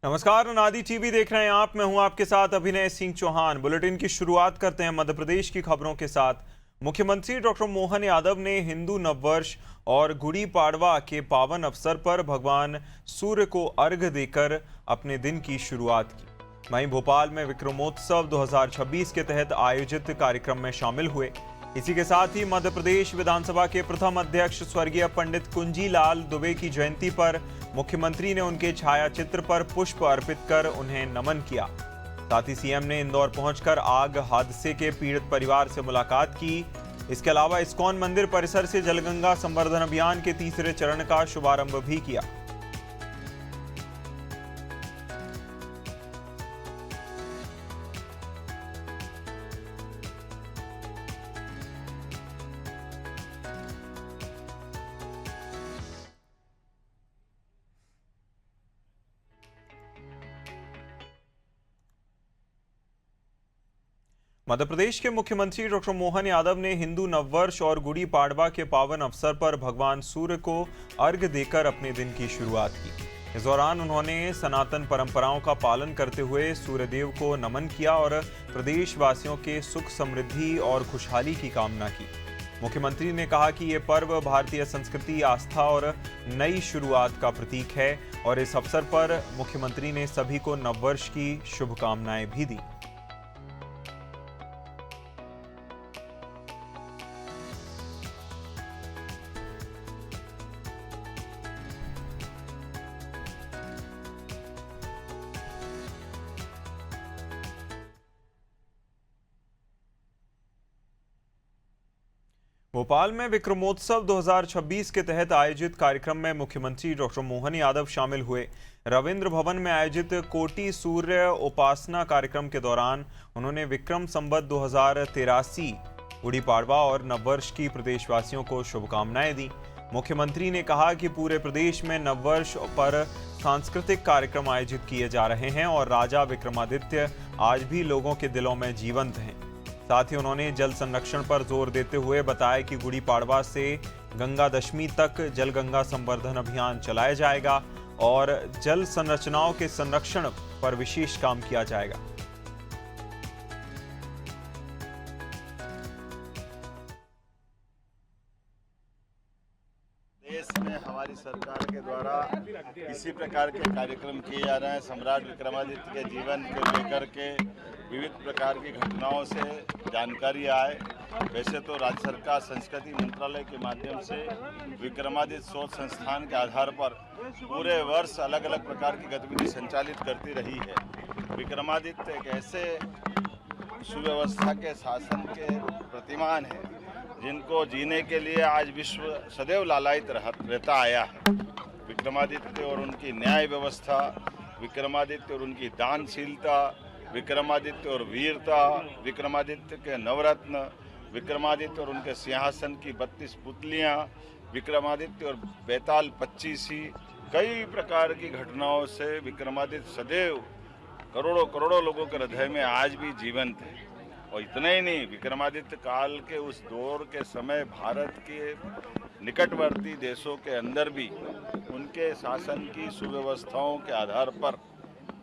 नमस्कार, अनादि टीवी देख रहे हैं आप। मैं हूं आपके साथ अभिनय सिंह चौहान। बुलेटिन की शुरुआत करते हैं मध्य प्रदेश की खबरों के साथ। मुख्यमंत्री डॉक्टर मोहन यादव ने हिंदू नववर्ष और गुड़ी पाड़वा के पावन अवसर पर भगवान सूर्य को अर्घ्य देकर अपने दिन की शुरुआत की। वहीं भोपाल में विक्रमोत्सव 2026 के तहत आयोजित कार्यक्रम में शामिल हुए। इसी के साथ ही मध्य प्रदेश विधानसभा के प्रथम अध्यक्ष स्वर्गीय पंडित कुंजीलाल दुबे की जयंती पर मुख्यमंत्री ने उनके छायाचित्र पर पुष्प अर्पित कर उन्हें नमन किया। साथ ही सीएम ने इंदौर पहुंचकर आग हादसे के पीड़ित परिवार से मुलाकात की। इसके अलावा इस्कॉन मंदिर परिसर से जलगंगा संवर्धन अभियान के तीसरे चरण का शुभारंभ भी किया। मध्य प्रदेश के मुख्यमंत्री डॉक्टर मोहन यादव ने हिंदू नववर्ष और गुड़ी पाड़वा के पावन अवसर पर भगवान सूर्य को अर्घ्य देकर अपने दिन की शुरुआत की। इस दौरान उन्होंने सनातन परंपराओं का पालन करते हुए सूर्यदेव को नमन किया और प्रदेशवासियों के सुख समृद्धि और खुशहाली की कामना की। मुख्यमंत्री ने कहा कि ये पर्व भारतीय संस्कृति, आस्था और नई शुरुआत का प्रतीक है और इस अवसर पर मुख्यमंत्री ने सभी को नववर्ष की शुभकामनाएं भी दी। भोपाल में विक्रमोत्सव 2026 के तहत आयोजित कार्यक्रम में मुख्यमंत्री डॉक्टर मोहन यादव शामिल हुए। रविंद्र भवन में आयोजित कोटि सूर्य उपासना कार्यक्रम के दौरान उन्होंने विक्रम संवत 2083 गुड़ी पाड़वा और नववर्ष की प्रदेशवासियों को शुभकामनाएं दी। मुख्यमंत्री ने कहा कि पूरे प्रदेश में नववर्ष पर सांस्कृतिक कार्यक्रम आयोजित किए जा रहे हैं और राजा विक्रमादित्य आज भी लोगों के दिलों में जीवंत हैं। साथ ही उन्होंने जल संरक्षण पर जोर देते हुए बताया कि गुड़ी पाड़वा से गंगा दशमी तक जल गंगा संवर्धन अभियान चलाया जाएगा और जल संरचनाओं के संरक्षण पर विशेष काम किया जाएगा। देश में हमारी सरकार के द्वारा इसी प्रकार के कार्यक्रम किए जा रहे हैं। सम्राट विक्रमादित्य के जीवन को लेकर के विविध प्रकार की घटनाओं से जानकारी आए। वैसे तो राज्य सरकार संस्कृति मंत्रालय के माध्यम से विक्रमादित्य शोध संस्थान के आधार पर पूरे वर्ष अलग अलग प्रकार की गतिविधि संचालित करती रही है। विक्रमादित्य एक ऐसे सुव्यवस्था के शासन के प्रतिमान हैं जिनको जीने के लिए आज विश्व सदैव लालायित रहता आया है। विक्रमादित्य और उनकी न्याय व्यवस्था, विक्रमादित्य और उनकी दानशीलता, विक्रमादित्य और वीरता, विक्रमादित्य के नवरत्न, विक्रमादित्य और उनके सिंहासन की 32 पुतलियाँ, विक्रमादित्य और बेताल 25, कई प्रकार की घटनाओं से विक्रमादित्य सदैव करोड़ों करोड़ों लोगों के हृदय में आज भी जीवंत है। और इतना ही नहीं, विक्रमादित्य काल के उस दौर के समय भारत के निकटवर्ती देशों के अंदर भी उनके शासन की सुव्यवस्थाओं के आधार पर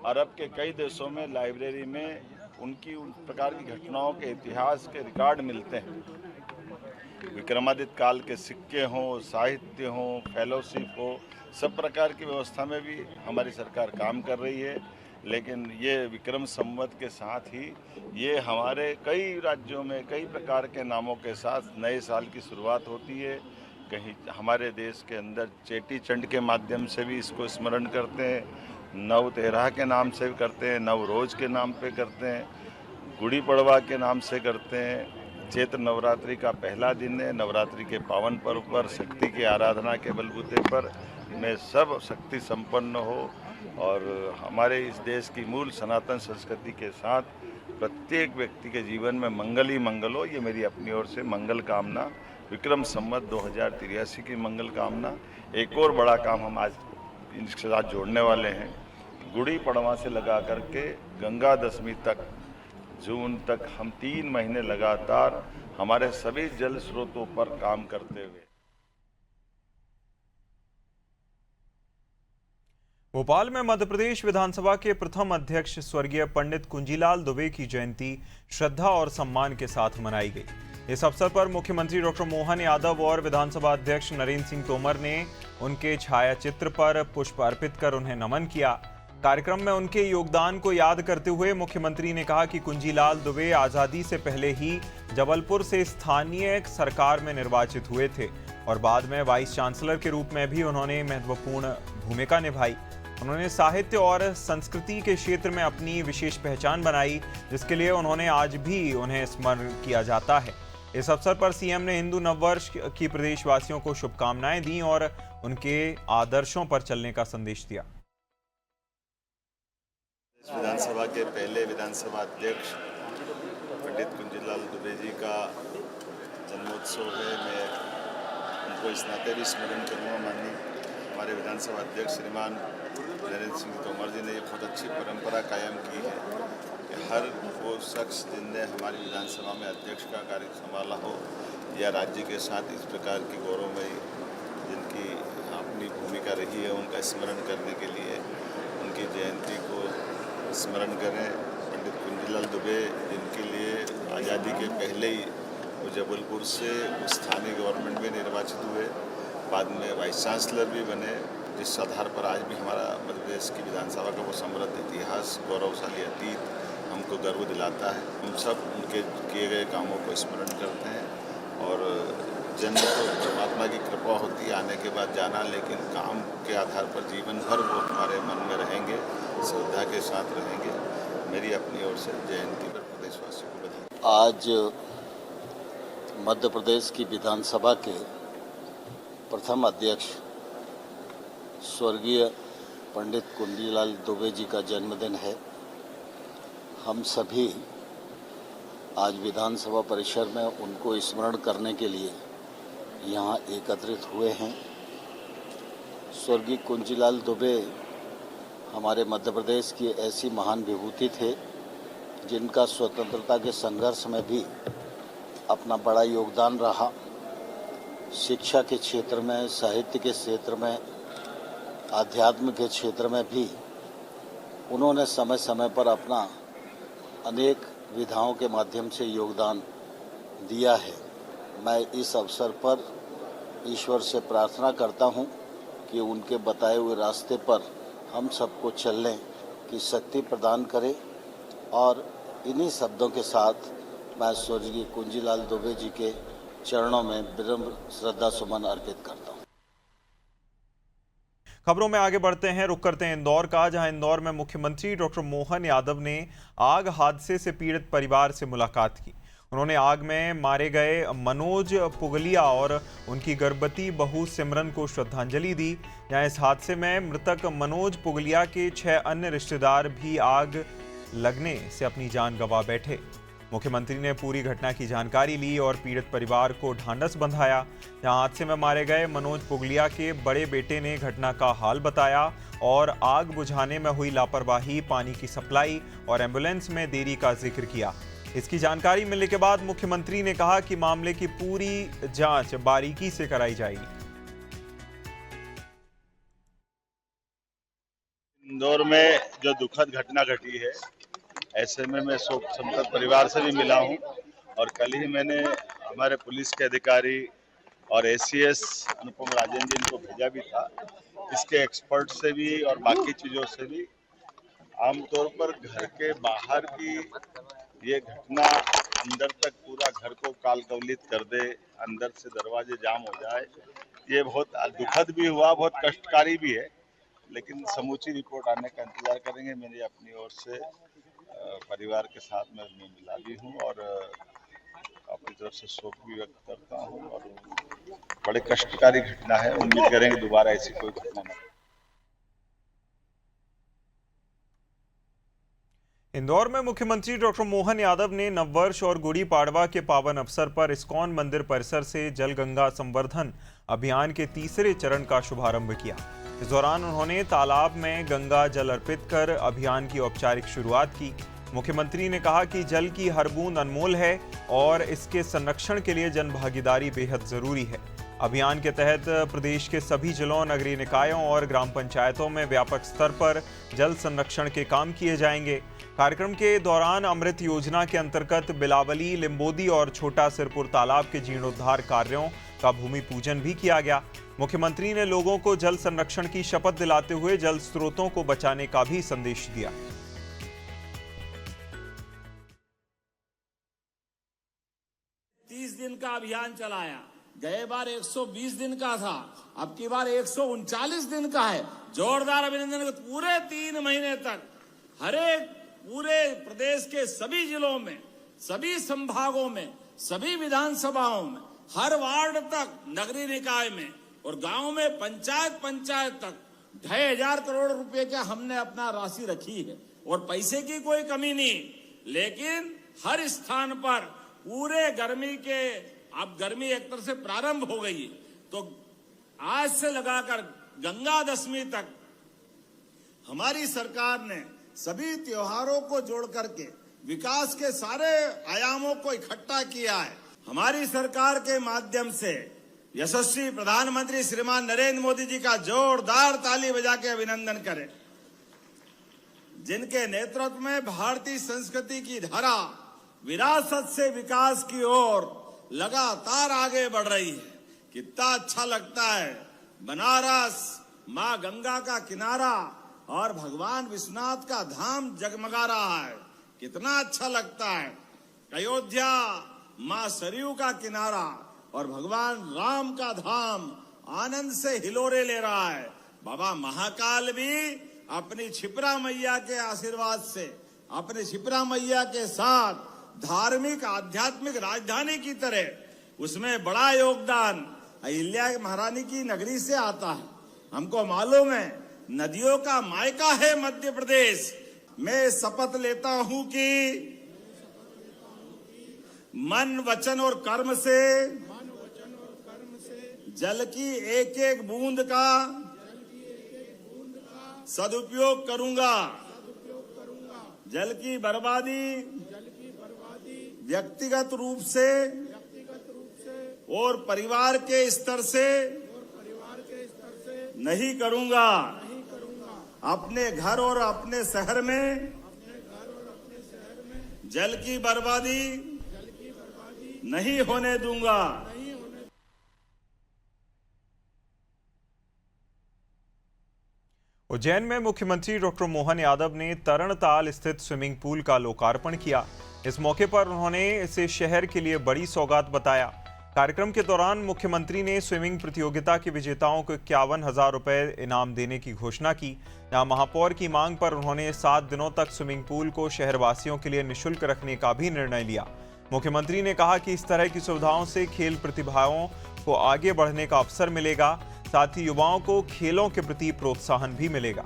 अरब के कई देशों में लाइब्रेरी में उनकी उन प्रकार की घटनाओं के इतिहास के रिकॉर्ड मिलते हैं। विक्रमादित्य काल के सिक्के हों, साहित्य हों, फेलोशिप हो, सब प्रकार की व्यवस्था में भी हमारी सरकार काम कर रही है। लेकिन ये विक्रम संवत के साथ ही ये हमारे कई राज्यों में कई प्रकार के नामों के साथ नए साल की शुरुआत होती है। कहीं हमारे देश के अंदर चेटी चंड के माध्यम से भी इसको स्मरण करते हैं, नव तेरह के नाम से भी करते हैं, नव रोज के नाम पे करते हैं, गुड़ी पड़वा के नाम से करते हैं। चैत्र नवरात्रि का पहला दिन है। नवरात्रि के पावन पर्व पर शक्ति की आराधना के बलबूते पर में सब शक्ति संपन्न हो और हमारे इस देश की मूल सनातन संस्कृति के साथ प्रत्येक व्यक्ति के जीवन में मंगल ही मंगल हो, ये मेरी अपनी ओर से मंगल कामना। विक्रम संवत 2083 की मंगल कामना। एक और बड़ा काम हम आज इसके साथ जोड़ने वाले हैं। गुड़ी पड़वा से लगा करके गंगा दशमी तक, जून तक हम 3 महीने लगातार हमारे सभी जल स्रोतों पर काम करते हुए भोपाल में मध्य प्रदेश विधानसभा के प्रथम अध्यक्ष स्वर्गीय पंडित कुंजीलाल दुबे की जयंती श्रद्धा और सम्मान के साथ मनाई गई। इस अवसर पर मुख्यमंत्री डॉक्टर मोहन यादव और विधानसभा अध्यक्ष नरेंद्र सिंह तोमर ने उनके छायाचित्र पर पुष्प अर्पित कर उन्हें नमन किया। कार्यक्रम में उनके योगदान को याद करते हुए मुख्यमंत्री ने कहा कि कुंजीलाल दुबे आजादी से पहले ही जबलपुर से स्थानीय सरकार में निर्वाचित हुए थे और बाद में वाइस चांसलर के रूप में भी उन्होंने महत्वपूर्ण भूमिका निभाई। उन्होंने साहित्य और संस्कृति के क्षेत्र में अपनी विशेष पहचान बनाई, जिसके लिए उन्होंने आज भी उन्हें स्मरण किया जाता है। इस अवसर पर सीएम ने हिंदू नववर्ष की प्रदेशवासियों को शुभकामनाएं दी और उनके आदर्शों पर चलने का संदेश दिया। विधानसभा के पहले विधानसभा अध्यक्ष पंडित कुंजीलाल दुबे जी का जन्मोत्सव है। मैं उनको इस नाते भी स्मरण करूँगा। माननीय हमारे विधानसभा अध्यक्ष श्रीमान नरेंद्र सिंह तोमर जी ने ये बहुत अच्छी परंपरा कायम की है कि हर वो शख्स जिनने हमारी विधानसभा में अध्यक्ष का कार्य संभाला हो या राज्य के साथ इस प्रकार की गौरवमयी जिनकी अपनी भूमिका रही है, उनका स्मरण करने के लिए उनकी जयंती को स्मरण करें। पंडित कुंजीलाल दुबे जिनके लिए आज़ादी के पहले ही वो जबलपुर से स्थानीय गवर्नमेंट में निर्वाचित हुए, बाद में वाइस चांसलर भी बने, जिस आधार पर आज भी हमारा मध्य प्रदेश की विधानसभा का वो समृद्ध इतिहास, गौरवशाली अतीत हमको गर्व दिलाता है। हम सब उनके किए गए कामों को स्मरण करते हैं और जन्म तो परमात्मा की कृपा होती है, आने के बाद जाना, लेकिन काम के आधार पर जीवन भर वो हमारे मन में रहेंगे, श्रद्धा के साथ रहेंगे। मेरी अपनी ओर से जयंती पर प्रदेशवासियों को बधाई। आज मध्य प्रदेश की विधानसभा के प्रथम अध्यक्ष स्वर्गीय पंडित कुंजीलाल दुबे जी का जन्मदिन है। हम सभी आज विधानसभा परिसर में उनको स्मरण करने के लिए यहाँ एकत्रित हुए हैं। स्वर्गीय कुंजीलाल दुबे हमारे मध्य प्रदेश की ऐसी महान विभूति थे जिनका स्वतंत्रता के संघर्ष में भी अपना बड़ा योगदान रहा। शिक्षा के क्षेत्र में, साहित्य के क्षेत्र में, आध्यात्म के क्षेत्र में भी उन्होंने समय समय पर अपना अनेक विधाओं के माध्यम से योगदान दिया है। मैं इस अवसर पर ईश्वर से प्रार्थना करता हूं कि उनके बताए हुए रास्ते पर हम सबको चलने की शक्ति प्रदान करें और इन्हीं शब्दों के साथ मैं स्वर्गीय कुंजीलाल दुबे जी के चरणों में विनम्र श्रद्धा सुमन अर्पित करता हूं। खबरों में आगे बढ़ते हैं, रुक करते हैं इंदौर का, जहां इंदौर में मुख्यमंत्री डॉक्टर मोहन यादव ने आग हादसे से पीड़ित परिवार से मुलाकात की। उन्होंने आग में मारे गए मनोज पुगलिया और उनकी गर्भवती बहू सिमरन को श्रद्धांजलि दी। जहां इस हादसे में मृतक मनोज पुगलिया के 6 अन्य रिश्तेदार भी आग लगने से अपनी जान गंवा बैठे। मुख्यमंत्री ने पूरी घटना की जानकारी ली और पीड़ित परिवार को ढांढस बंधाया। जहां हादसे में मारे गए मनोज पुगलिया के बड़े बेटे ने घटना का हाल बताया और आग बुझाने में हुई लापरवाही, पानी की सप्लाई और एम्बुलेंस में देरी का जिक्र किया। इसकी जानकारी मिलने के बाद मुख्यमंत्री ने कहा कि मामले की पूरी जांच बारीकी से कराई जाएगी। इंदौर में जो दुखद घटना घटी है, ऐसे में मैं शोक संतप्त परिवार से भी मिला हूं और कल ही मैंने हमारे पुलिस के अधिकारी और एसीएस अनुपम राजन जी को भेजा भी था। इसके एक्सपर्ट से भी और बाकी चीज़ों से भी आमतौर पर घर के बाहर की ये घटना अंदर तक पूरा घर को कालकवलित कर दे, अंदर से दरवाजे जाम हो जाए, ये बहुत दुखद भी हुआ, बहुत कष्टकारी भी है, लेकिन समूची रिपोर्ट आने का इंतजार करेंगे। मेरी अपनी ओर से परिवार के साथ मैं मिला भी हूँ और अपनी तरफ से शोक भी व्यक्त करता हूँ और बड़े कष्टकारी घटना है। उम्मीद करेंगे दोबारा ऐसी कोई घटना न। इंदौर में मुख्यमंत्री डॉक्टर मोहन यादव ने नववर्ष और गुड़ी पाड़वा के पावन अवसर पर इस्कॉन मंदिर परिसर से जल गंगा संवर्धन अभियान के तीसरे चरण का शुभारंभ किया। इस दौरान उन्होंने तालाब में गंगा जल अर्पित कर अभियान की औपचारिक शुरुआत की। मुख्यमंत्री ने कहा कि जल की हर बूंद अनमोल है और इसके संरक्षण के लिए जन भागीदारी बेहद जरूरी है। अभियान के तहत प्रदेश के सभी जिलों, नगरीय निकायों और ग्राम पंचायतों में व्यापक स्तर पर जल संरक्षण के काम किए जाएंगे। कार्यक्रम के दौरान अमृत योजना के अंतर्गत बिलावली, लिंबोदी और छोटा सिरपुर तालाब के जीर्णोद्धार कार्यों का भूमि पूजन भी किया गया। मुख्यमंत्री ने लोगों को जल संरक्षण की शपथ दिलाते हुए जल स्रोतों को बचाने का भी संदेश दिया। 30 दिन का अभियान चलाया। गए बार 120 दिन का था, अब की बार 139 दिन का है। जोरदार अभिनंदन। पूरे 3 महीने तक हर एक पूरे प्रदेश के सभी जिलों में, सभी संभागों में, सभी विधानसभाओं में, हर वार्ड तक, नगरीय निकाय में और गांव में, पंचायत तक 2,500 करोड़ रुपए का हमने अपना राशि रखी है और पैसे की कोई कमी नहीं। लेकिन हर स्थान पर पूरे गर्मी के, अब गर्मी एक तरह से प्रारंभ हो गई है, तो आज से लगाकर गंगा दशमी तक हमारी सरकार ने सभी त्योहारों को जोड़ करके विकास के सारे आयामों को इकट्ठा किया है। हमारी सरकार के माध्यम से यशस्वी प्रधानमंत्री श्रीमान नरेंद्र मोदी जी का जोरदार ताली बजा के अभिनंदन करें, जिनके नेतृत्व में भारतीय संस्कृति की धारा विरासत से विकास की ओर लगातार आगे बढ़ रही है। कितना अच्छा लगता है। बनारस मां गंगा का किनारा और भगवान विश्वनाथ का धाम जगमगा रहा है, कितना अच्छा लगता है। अयोध्या मां सरयू का किनारा और भगवान राम का धाम आनंद से हिलोरे ले रहा है। बाबा महाकाल भी अपनी क्षिप्रा मैया के आशीर्वाद से, अपनी क्षिप्रा मैया के साथ धार्मिक आध्यात्मिक राजधानी की तरह उसमें बड़ा योगदान अहिल्या महारानी की नगरी से आता है। हमको मालूम है नदियों का मायका है मध्य प्रदेश। मैं शपथ लेता हूं कि मन, वचन और कर्म से जल की एक एक बूंद का सदुपयोग करूंगा। जल की बर्बादी व्यक्तिगत रूप से और परिवार के स्तर से नहीं करूंगा। अपने घर और अपने शहर में जल की बर्बादी नहीं होने दूंगा। उज्जैन में मुख्यमंत्री डॉक्टर मोहन यादव ने तरणताल स्थित स्विमिंग पूल का लोकार्पण किया। इस मौके पर उन्होंने इसे शहर के लिए बड़ी सौगात बताया। कार्यक्रम के दौरान मुख्यमंत्री ने स्विमिंग प्रतियोगिता के विजेताओं को 51,000 रुपए इनाम देने की घोषणा की। यहाँ महापौर की मांग पर उन्होंने 7 दिनों तक स्विमिंग पूल को शहरवासियों के लिए निःशुल्क रखने का भी निर्णय लिया। मुख्यमंत्री ने कहा कि इस तरह की सुविधाओं से खेल प्रतिभाओं को आगे बढ़ने का अवसर मिलेगा, साथ ही युवाओं को खेलों के प्रति प्रोत्साहन भी मिलेगा।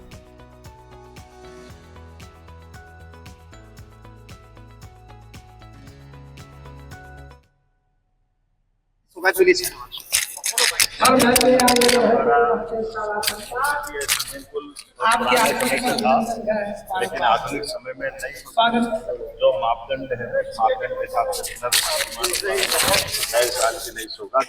लेकिन आधुनिक समय में जो मापदंड है, मापदंड के हिसाब से 10 साल की नई सौगात